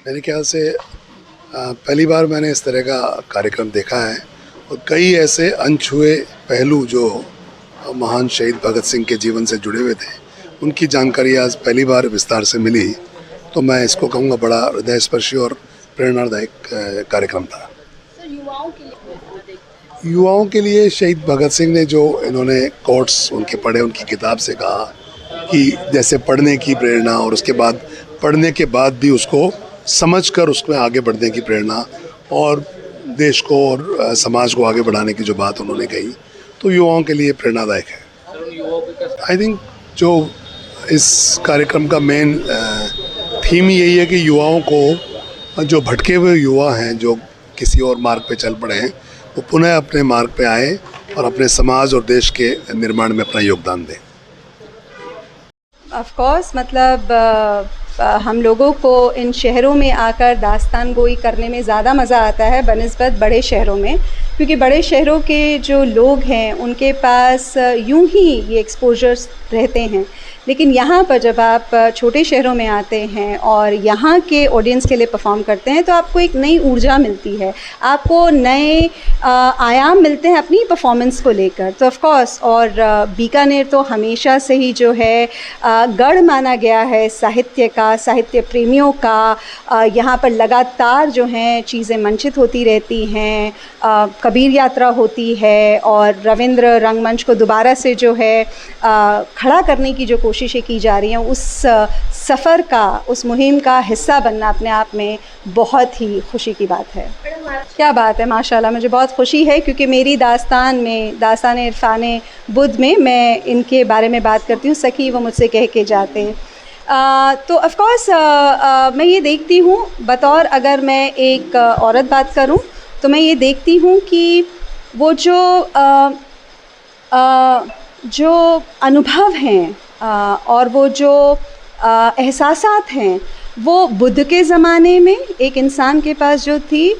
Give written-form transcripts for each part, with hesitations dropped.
मेरे ख्याल से पहली बार मैंने इस तरह का कार्यक्रम देखा है और कई ऐसे अनछुए पहलू जो महान शहीद भगत सिंह के जीवन से जुड़े हुए थे उनकी जानकारी आज पहली बार विस्तार से मिली, तो मैं इसको कहूँगा बड़ा हृदयस्पर्शी और प्रेरणादायक कार्यक्रम था। युवाओं के लिए शहीद भगत सिंह ने जो इन्होंने कोट्स उनके पढ़े, उनकी किताब से कहा कि जैसे पढ़ने की प्रेरणा और उसके बाद पढ़ने के बाद भी उसको समझकर उसमें आगे बढ़ने की प्रेरणा और देश को और समाज को आगे बढ़ाने की जो बात उन्होंने कही, तो युवाओं के लिए प्रेरणादायक है। आई थिंक जो इस कार्यक्रम का मेन थीम यही है कि युवाओं को, जो भटके हुए युवा हैं, जो किसी और मार्ग पे चल पड़े हैं, वो पुनः अपने मार्ग पे आए और अपने समाज और देश के निर्माण में अपना योगदान दें। ऑफ कोर्स, मतलब हम लोगों को इन शहरों में आकर दास्तान गोई करने में ज़्यादा मज़ा आता है बनिस्बत बड़े शहरों में, क्योंकि बड़े शहरों के जो लोग हैं उनके पास यूं ही ये एक्सपोजर्स रहते हैं। लेकिन यहाँ पर जब आप छोटे शहरों में आते हैं और यहाँ के ऑडियंस के लिए परफॉर्म करते हैं तो आपको एक नई ऊर्जा मिलती है, आपको नए आयाम मिलते हैं अपनी परफॉर्मेंस को लेकर। तो ऑफ कोर्स, और बीकानेर तो हमेशा से ही जो है गढ़ माना गया है साहित्य का, साहित्य प्रेमियों का। यहाँ पर लगातार जो हैं चीज़ें मंचित होती रहती हैं, कबीर यात्रा होती है और रविंद्र रंगमंच को दोबारा से जो है खड़ा करने की जो कोशिशें की जा रही हैं, उस सफ़र का, उस मुहिम का हिस्सा बनना अपने आप में बहुत ही खुशी की बात है। क्या बात है, माशाल्लाह, मुझे बहुत खुशी है क्योंकि मेरी दास्तान में, दास्तान इरफान बुद्ध में मैं इनके बारे में बात करती हूँ। सखी वो मुझसे कह के जाते हैं। तो ऑफ़ कोर्स मैं ये देखती हूँ, बतौर अगर मैं एक औरत बात करूँ तो मैं ये देखती हूँ कि वो जो अनुभव हैं और वो जो एहसासात हैं, वो बुद्ध के ज़माने में एक इंसान के पास जो थी,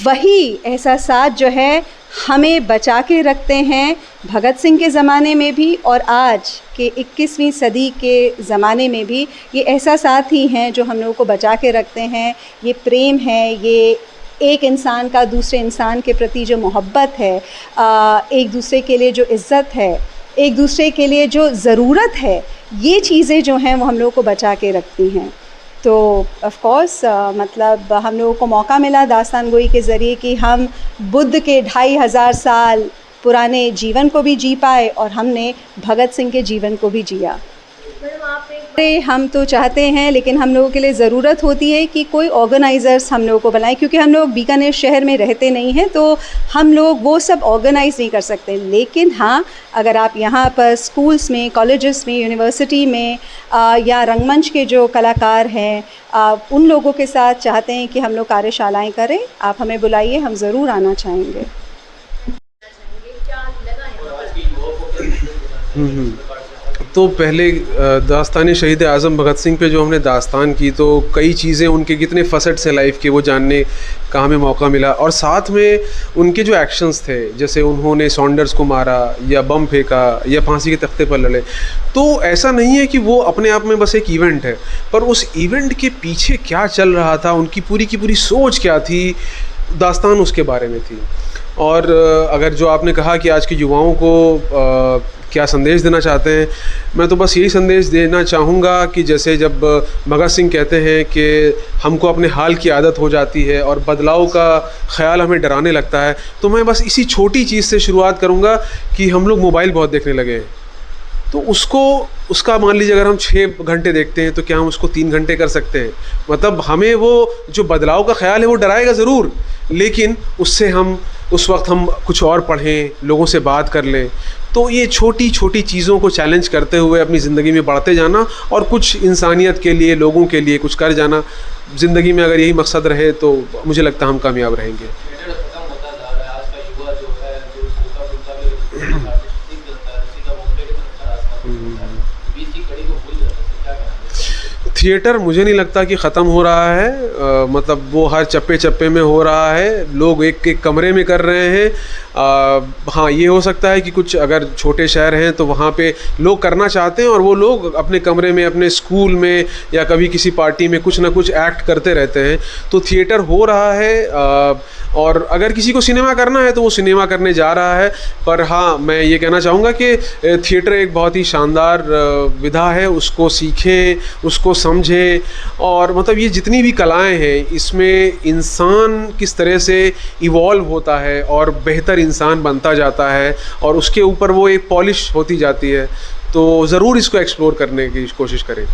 वही एहसासात जो है हमें बचा के रखते हैं भगत सिंह के ज़माने में भी और आज के 21वीं सदी के ज़माने में भी। ये एहसासात ही हैं जो हम लोगों को बचा के रखते हैं। ये प्रेम है, ये एक इंसान का दूसरे इंसान के प्रति जो मोहब्बत है, एक दूसरे के लिए जो इज़्ज़त है, एक दूसरे के लिए जो ज़रूरत है, ये चीज़ें जो हैं वो हम लोगों को बचा के रखती हैं। तो ऑफ़ कोर्स मतलब हम लोगों को मौका मिला दास्तान गोई के ज़रिए कि हम बुद्ध के 2500 साल पुराने जीवन को भी जी पाए और हमने भगत सिंह के जीवन को भी जिया। हम तो चाहते हैं, लेकिन हम लोगों के लिए ज़रूरत होती है कि कोई ऑर्गेनाइज़र्स हम लोगों को बनाए, क्योंकि हम लोग बीकानेर शहर में रहते नहीं हैं, तो हम लोग वो सब ऑर्गेनाइज़ नहीं कर सकते। लेकिन हाँ, अगर आप यहाँ पर स्कूल्स में, कॉलेजेस में, यूनिवर्सिटी में या रंगमंच के जो कलाकार हैं, उन लोगों के साथ चाहते हैं कि हम लोग कार्यशालाएँ करें, आप हमें बुलाइए, हम ज़रूर आना चाहेंगे। तो पहले दास्तान शहीद आज़म भगत सिंह पे जो हमने दास्तान की, तो कई चीज़ें, उनके कितने फसेट्स हैं लाइफ के, वो जानने का हमें मौका मिला। और साथ में उनके जो एक्शंस थे, जैसे उन्होंने सॉन्डर्स को मारा या बम फेंका या फांसी के तख्ते पर लड़े, तो ऐसा नहीं है कि वो अपने आप में बस एक इवेंट है, पर उस इवेंट के पीछे क्या चल रहा था, उनकी पूरी की पूरी सोच क्या थी, दास्तान उसके बारे में थी। और अगर जो आपने कहा कि आज के युवाओं को क्या संदेश देना चाहते हैं, मैं तो बस यही संदेश देना चाहूँगा कि जैसे जब भगत सिंह कहते हैं कि हमको अपने हाल की आदत हो जाती है और बदलाव का ख़्याल हमें डराने लगता है, तो मैं बस इसी छोटी चीज़ से शुरुआत करूँगा कि हम लोग मोबाइल बहुत देखने लगे हैं। तो उसका मान लीजिए अगर हम 6 घंटे देखते हैं तो क्या हम उसको 3 घंटे कर सकते हैं? मतलब हमें वो जो बदलाव का ख्याल है वो डराएगा ज़रूर, लेकिन उससे हम उस वक्त हम कुछ और पढ़ें, लोगों से बात कर लें। तो ये छोटी छोटी चीज़ों को चैलेंज करते हुए अपनी ज़िंदगी में बढ़ते जाना और कुछ इंसानियत के लिए, लोगों के लिए कुछ कर जाना, ज़िंदगी में अगर यही मकसद रहे तो मुझे लगता है हम कामयाब रहेंगे। थिएटर मुझे नहीं लगता कि ख़त्म हो रहा है, मतलब वो हर चप्पे चप्पे में हो रहा है, लोग एक एक कमरे में कर रहे हैं। हाँ, ये हो सकता है कि कुछ अगर छोटे शहर हैं तो वहाँ पे लोग करना चाहते हैं और वो लोग अपने कमरे में, अपने स्कूल में या कभी किसी पार्टी में कुछ ना कुछ एक्ट करते रहते हैं। तो थिएटर हो रहा है और अगर किसी को सिनेमा करना है तो वो सिनेमा करने जा रहा है। पर हाँ, मैं ये कहना चाहूँगा कि थिएटर एक बहुत ही शानदार विधा है, उसको सीखें, उसको समझें। और मतलब ये जितनी भी कलाएं हैं इसमें इंसान किस तरह से इवॉल्व होता है और बेहतर इंसान बनता जाता है और उसके ऊपर वो एक पॉलिश होती जाती है। तो ज़रूर इसको एक्सप्लोर करने की कोशिश करें।